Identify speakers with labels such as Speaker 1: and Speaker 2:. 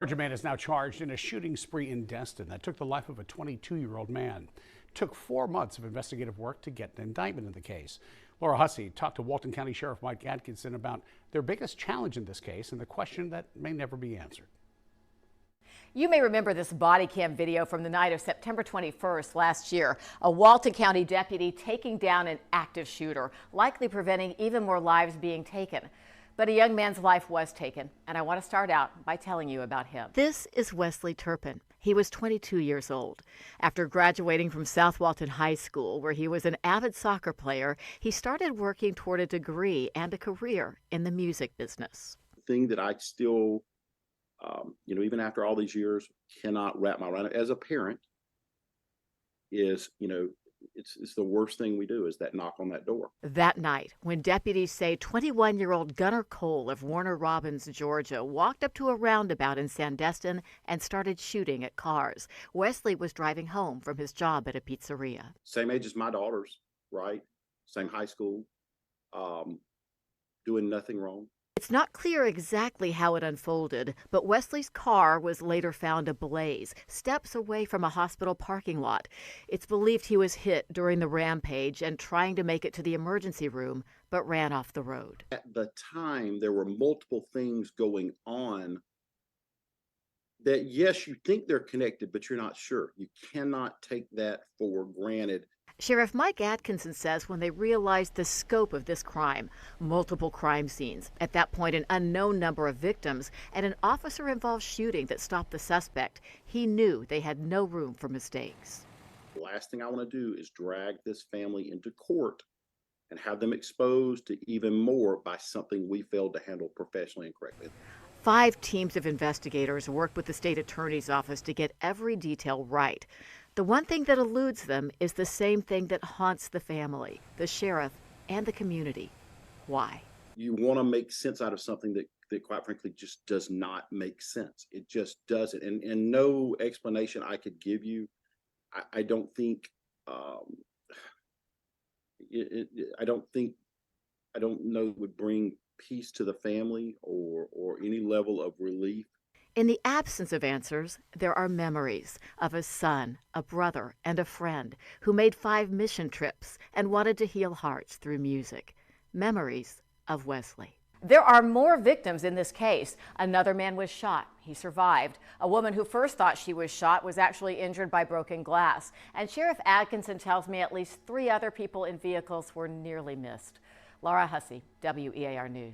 Speaker 1: Georgia man is now charged in a shooting spree in Destin that took the life of a 22-year-old man. It took 4 months of investigative work to get an indictment in the case. Laura Hussey talked to Walton County Sheriff Mike Atkinson about their biggest challenge in this case and the question that may never be answered.
Speaker 2: You may remember this body cam video from the night of September 21st last year. A Walton County deputy taking down an active shooter, likely preventing even more lives being taken. But a young man's life was taken, and I want to start out by telling you about him. This is Wesley Turpin. He was 22 years old. After graduating from South Walton High School, where he was an avid soccer player, he started working toward a degree and a career in the music business.
Speaker 3: The thing that I still, even after all these years, cannot wrap my mind around as a parent is, it's the worst thing we do is that knock on that door.
Speaker 2: That night, when deputies say 21-year-old Gunnar Cole of Warner Robins, Georgia, walked up to a roundabout in Sandestin and started shooting at cars, Wesley was driving home from his job at a pizzeria.
Speaker 3: Same age as my daughters, right? Same high school, doing nothing wrong.
Speaker 2: It's not clear exactly how it unfolded, but Wesley's car was later found ablaze, steps away from a hospital parking lot. It's believed he was hit during the rampage and trying to make it to the emergency room, but ran off the road.
Speaker 3: At the time, there were multiple things going on that, yes, you think they're connected, but you're not sure. You cannot take that for granted.
Speaker 2: Sheriff Mike Atkinson says when they realized the scope of this crime, multiple crime scenes, at that point an unknown number of victims, and an officer-involved shooting that stopped the suspect, he knew they had no room for mistakes.
Speaker 3: The last thing I want to do is drag this family into court and have them exposed to even more by something we failed to handle professionally and correctly.
Speaker 2: 5 teams of investigators worked with the state attorney's office to get every detail right. The one thing that eludes them is the same thing that haunts the family, the sheriff, and the community. Why?
Speaker 3: You want to make sense out of something that quite frankly just does not make sense. It just doesn't. And no explanation I could give you, I don't think, I don't know would bring peace to the family or any level of relief.
Speaker 2: In the absence of answers, there are memories of a son, a brother, and a friend who made 5 mission trips and wanted to heal hearts through music. Memories of Wesley. There are more victims in this case. Another man was shot. He survived. A woman who first thought she was shot was actually injured by broken glass. And Sheriff Atkinson tells me at least 3 other people in vehicles were nearly missed. Laura Hussey, WEAR News.